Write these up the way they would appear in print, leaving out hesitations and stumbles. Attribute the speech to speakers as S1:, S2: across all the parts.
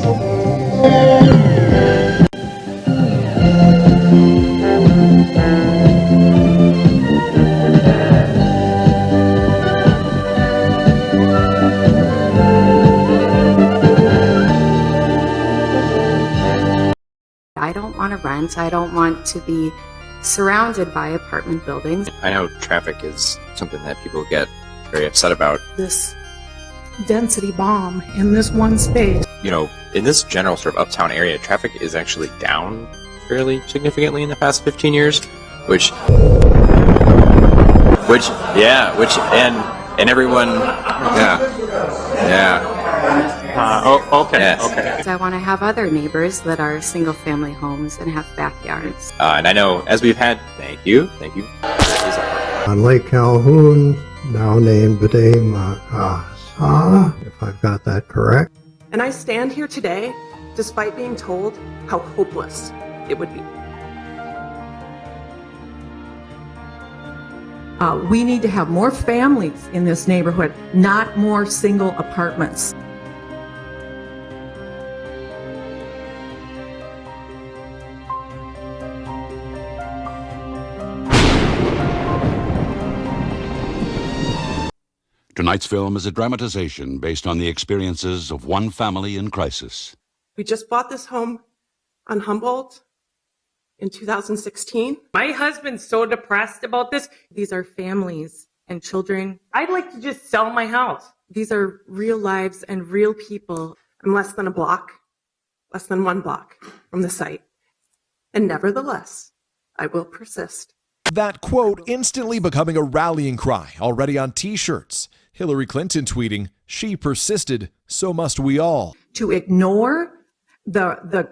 S1: I don't want to rent. I don't want to be surrounded by apartment buildings.
S2: I know traffic is something that people get very upset about.
S3: This density bomb in this one space.
S2: You know, in this general sort of uptown area, traffic is actually down fairly significantly in the past 15 years, and everyone,
S1: Okay. I want to have other neighbors that are single-family homes and have backyards.
S2: And I know, as we've had, thank you.
S4: On Lake Calhoun, now named B'dai if I've got that correct.
S3: And I stand here today despite being told how hopeless it would be. We need to have more families in this neighborhood, not more single apartments.
S5: Tonight's film is a dramatization based on the experiences of one family in crisis.
S3: We just bought this home on Humboldt in 2016.
S6: My husband's so depressed about this.
S3: These are families and children.
S6: I'd like to just sell my house.
S3: These are real lives and real people. I'm less than 1 block from the site. And nevertheless, I will persist.
S7: That quote instantly becoming a rallying cry already on T-shirts. Hillary Clinton tweeting, "She persisted, so must we all."
S3: To ignore the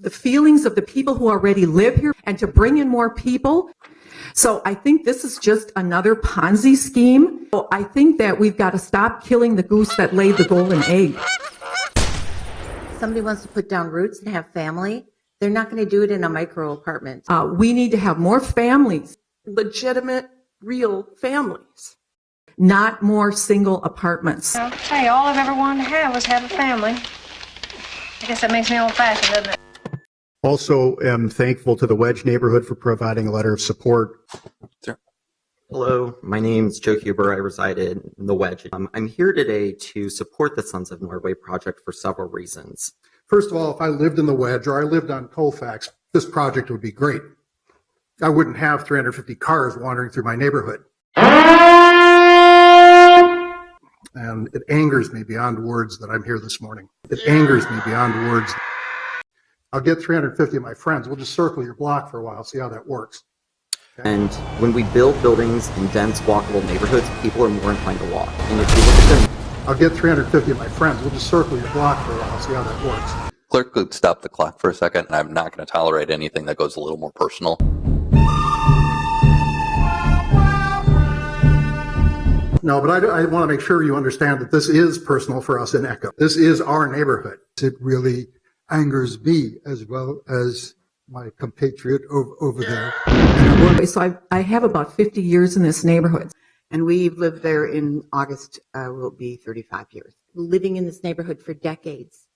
S3: feelings of the people who already live here and to bring in more people. So I think this is just another Ponzi scheme. So I think that we've got to stop killing the goose that laid the golden egg.
S1: Somebody wants to put down roots and have family, they're not going to do it in a micro apartment.
S3: We need to have more families, legitimate, real families, not more single apartments.
S8: I'll tell you, all I've ever wanted to have was have a family. I guess that makes me old-fashioned, doesn't it?
S4: Also am thankful to the Wedge neighborhood for providing a letter of support.
S2: Sure.
S9: Hello, my name is Joe Huber. I reside in the Wedge. I'm here today to support the Sons of Norway project for several reasons.
S10: First of all, if I lived in the Wedge or I lived on Colfax, this project would be great. I wouldn't have 350 cars wandering through my neighborhood. And it angers me beyond words that I'm here this morning. It angers me beyond words. I'll get 350 of my friends. We'll just circle your block for a while, see how that works. Okay.
S9: And when we build buildings in dense, walkable neighborhoods, people are more inclined to walk. And if you look at them,
S10: I'll get 350 of my friends. We'll just circle your block for a while, see how that works.
S11: Clerk could stop the clock for a second. I'm not going to tolerate anything that goes a little more personal.
S10: No, but I want to make sure you understand that this is personal for us in Echo. This is our neighborhood.
S12: It really angers me as well as my compatriot over there.
S3: So I have about 50 years in this neighborhood.
S1: And we've lived there in August, will be 35 years. Living in this neighborhood for decades.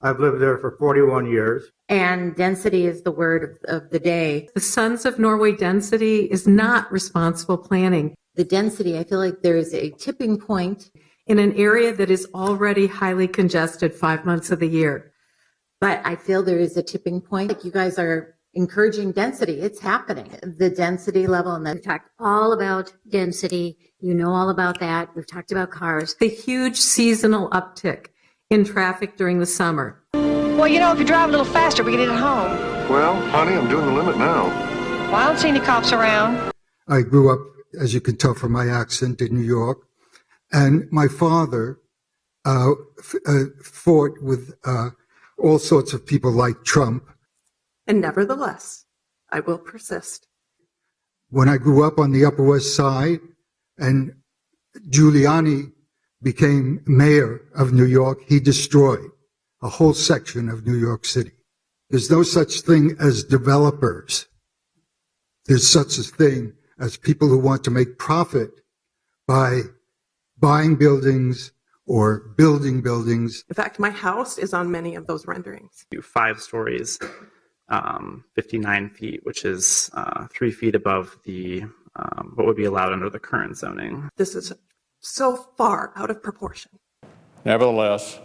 S13: I've lived there for 41 years.
S1: And density is the word of the day.
S3: The Sons of Norway density is not responsible planning.
S1: The density, I feel like there is a tipping point
S3: in an area that is already highly congested 5 months of the year.
S1: But I feel there is a tipping point. Like you guys are encouraging density. It's happening. The density level. And then
S14: we've talked all about density. You know all about that. We've talked about cars.
S3: The huge seasonal uptick in traffic during the summer.
S8: Well, you know, if you drive a little faster, we can get it home.
S15: Well, honey, I'm doing the limit now.
S8: Well, I don't see any cops around.
S12: I grew up, as you can tell from my accent, in New York. And my father fought with all sorts of people like Trump.
S3: And nevertheless, I will persist.
S12: When I grew up on the Upper West Side and Giuliani became mayor of New York, he destroyed a whole section of New York City. There's no such thing as developers. There's such a thing as people who want to make profit by buying buildings or building buildings.
S3: In fact, my house is on many of those renderings.
S16: 5 stories, 59 feet, which is 3 feet above the what would be allowed under the current zoning.
S3: This is so far out of proportion.
S15: Nevertheless,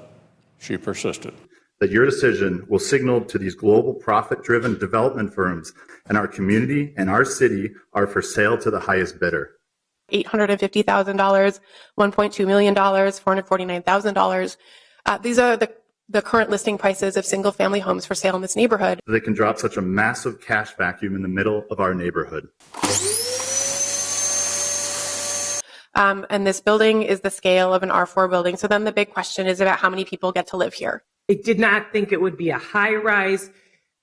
S15: she persisted.
S17: That your decision will signal to these global profit-driven development firms and our community and our city are for sale to the highest bidder.
S18: $850,000, $1.2 million, $449,000. These are the current listing prices of single-family homes for sale in this neighborhood.
S17: They can drop such a massive cash vacuum in the middle of our neighborhood.
S18: And this building is the scale of an R4 building. So then the big question is about how many people get to live here.
S6: I did not think it would be a high rise.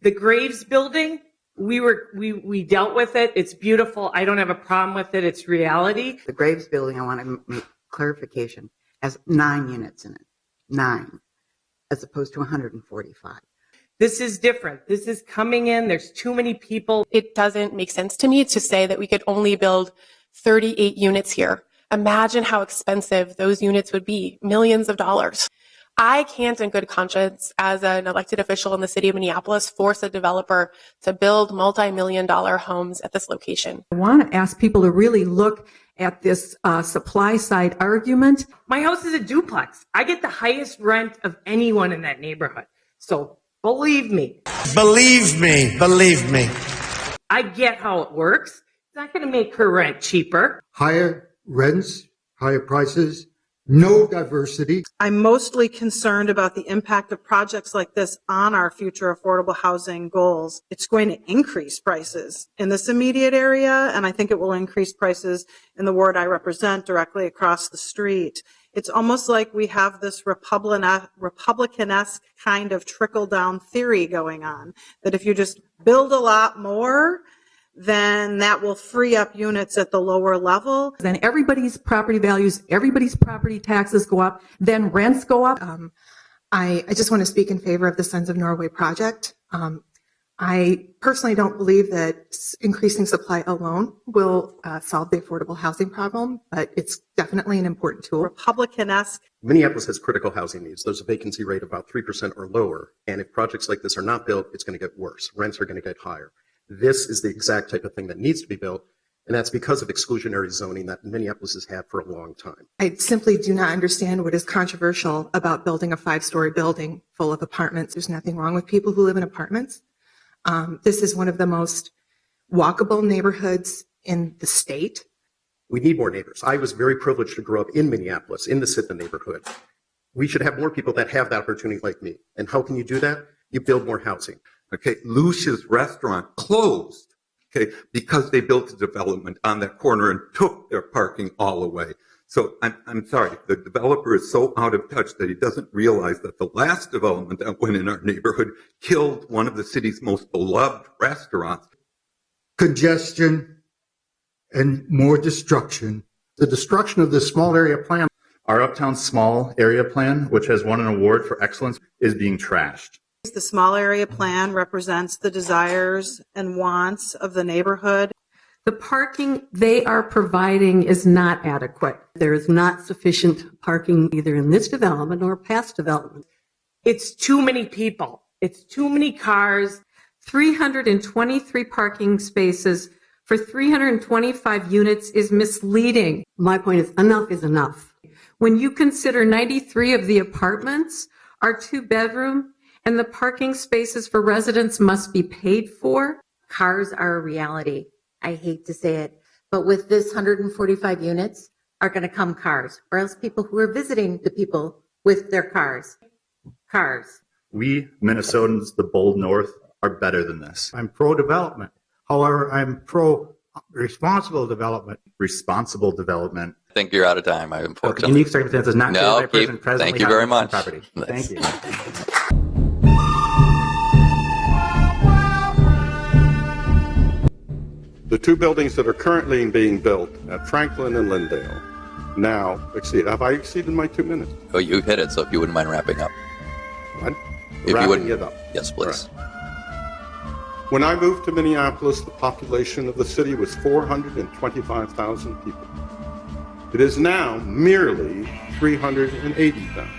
S6: The Graves building, we dealt with it. It's beautiful. I don't have a problem with it. It's reality.
S19: The Graves building, I want to make clarification, has 9 units in it. 9, as opposed to 145.
S6: This is different. This is coming in. There's too many people.
S18: It doesn't make sense to me to say that we could only build 38 units here. Imagine how expensive those units would be, millions of dollars. I can't in good conscience, as an elected official in the city of Minneapolis, force a developer to build multi-million-dollar homes at this location.
S3: I want to ask people to really look at this supply side argument.
S6: My house is a duplex. I get the highest rent of anyone in that neighborhood. So believe me.
S20: Believe me. Believe me.
S6: I get how it works. It's not going to make her rent cheaper.
S12: Higher rents, higher prices, no diversity.
S21: I'm mostly concerned about the impact of projects like this on our future affordable housing goals. It's going to increase prices in this immediate area, and I think it will increase prices in the ward I represent directly across the street. It's almost like we have this Republican-esque kind of trickle-down theory going on, that if you just build a lot more, then that will free up units at the lower level.
S3: Then everybody's property values, everybody's property taxes go up, then rents go up.
S22: I just want to speak in favor of the Sons of Norway project. I personally don't believe that increasing supply alone will solve the affordable housing problem, but it's definitely an important tool.
S21: Republican-esque.
S23: Minneapolis has critical housing needs. There's a vacancy rate of about 3% or lower. And if projects like this are not built, it's going to get worse. Rents are going to get higher. This is the exact type of thing that needs to be built, and that's because of exclusionary zoning that Minneapolis has had for a long time.
S22: I simply do not understand what is controversial about building a 5-story building full of apartments. There's nothing wrong with people who live in apartments. This is one of the most walkable neighborhoods in the state.
S23: We need more neighbors. I was very privileged to grow up in Minneapolis, in the Sitna neighborhood. We should have more people that have that opportunity like me. And how can you do that? You build more housing.
S24: Okay, Lucia's restaurant closed, okay, because they built a development on that corner and took their parking all away. So I'm sorry, the developer is so out of touch that he doesn't realize that the last development that went in our neighborhood killed one of the city's most beloved restaurants.
S12: Congestion and more destruction.
S10: The destruction of this small area plan.
S17: Our Uptown Small Area Plan, which has won an award for excellence, is being trashed.
S21: The small area plan represents the desires and wants of the neighborhood.
S3: The parking they are providing is not adequate.
S25: There is not sufficient parking either in this development or past development.
S6: It's too many people. It's too many cars.
S3: 323 parking spaces for 325 units is misleading.
S25: My point is enough.
S3: When you consider 93 of the apartments are 2-bedroom, and the parking spaces for residents must be paid for.
S1: Cars are a reality. I hate to say it, but with this 145 units are going to come cars, or else people who are visiting the people with their cars.
S17: We, Minnesotans, the bold North, are better than this.
S13: I'm pro-development. However, I'm pro-responsible development.
S17: Responsible development.
S11: I think you're out of time, unfortunately.
S13: Unique circumstances not created by person presently
S11: thank you very much.
S13: Property. Thank you.
S15: The 2 buildings that are currently being built at Franklin and Lindale now exceed. Have I exceeded my 2 minutes?
S11: Oh, you hit it, so if you wouldn't mind wrapping up.
S15: What?
S11: If
S15: Wrapping
S11: you wouldn't,
S15: it up.
S11: Yes, please.
S15: Right. When I moved to Minneapolis, the population of the city was 425,000 people. It is now merely 380,000.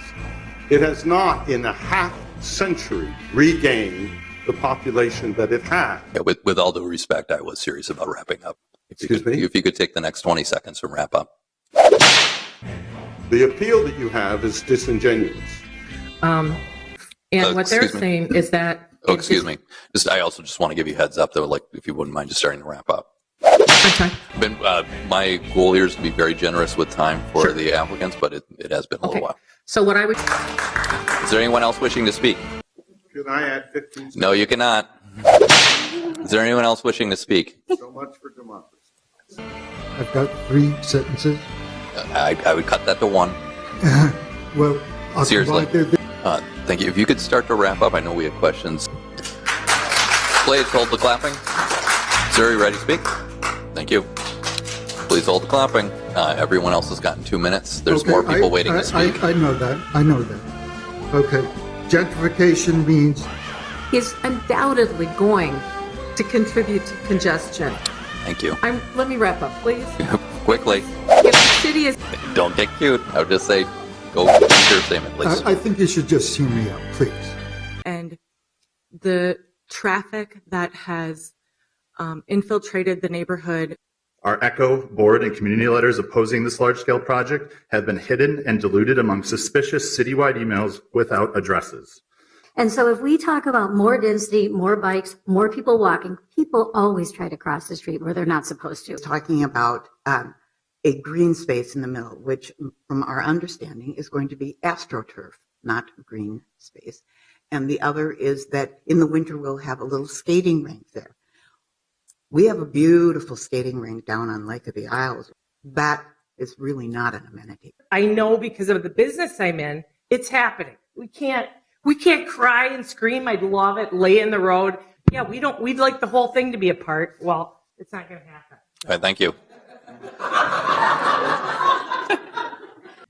S15: It has not, in a half century, regained the population that it had.
S11: Yeah, with all due respect, I was serious about wrapping up.
S15: Excuse me?
S11: If you could take the next 20 seconds and wrap up.
S15: The appeal that you have is disingenuous.
S2: And what they're
S11: excuse me.
S2: saying is that.
S11: Oh, excuse me. I also just want to give you a heads up, though, like if you wouldn't mind just starting to wrap up.
S2: Okay.
S11: My goal here is to be very generous with time for the applicants, but it has been a little while.
S2: So what I would.
S11: Is there anyone else wishing to speak?
S15: Can I add 15 seconds?
S11: No, you cannot. Is there anyone else wishing to speak?
S15: So much for democracy.
S12: I've got 3 sentences.
S11: I would cut that to 1.
S12: Well, I'll
S11: Seriously.
S12: combine
S11: Thank you. If you could start to wrap up, I know we have questions. Please hold the clapping. Sir, you ready to speak? Thank you. Please hold the clapping. Everyone else has gotten 2 minutes. There's more people waiting to speak.
S12: I know that. Okay. Gentrification means
S2: Is undoubtedly going to contribute to congestion.
S11: Thank you.
S2: Let me wrap up, please.
S11: Quickly.
S2: If the city is.
S11: Don't get cute. I would just say, go finish your statement, please.
S12: I think you should just hear me out, please.
S2: And the traffic that has infiltrated the neighborhood.
S17: Our ECHO board and community letters opposing this large-scale project have been hidden and diluted among suspicious citywide emails without addresses.
S14: And so if we talk about more density, more bikes, more people walking, people always try to cross the street where they're not supposed to.
S19: Talking about a green space in the middle, which from our understanding is going to be astroturf, not green space. And the other is that in the winter we'll have a little skating rink there. We have a beautiful skating rink down on Lake of the Isles. That is really not an amenity.
S6: I know because of the business I'm in, it's happening. We can't cry and scream. I'd love it. Lay in the road. Yeah, we'd like the whole thing to be a part. Well, it's not going to happen.
S11: All right, thank you.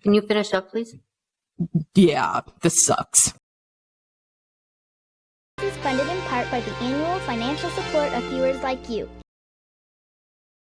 S14: Can you finish up, please?
S2: Yeah, this sucks.
S4: This is funded in part by the annual financial support of viewers like you.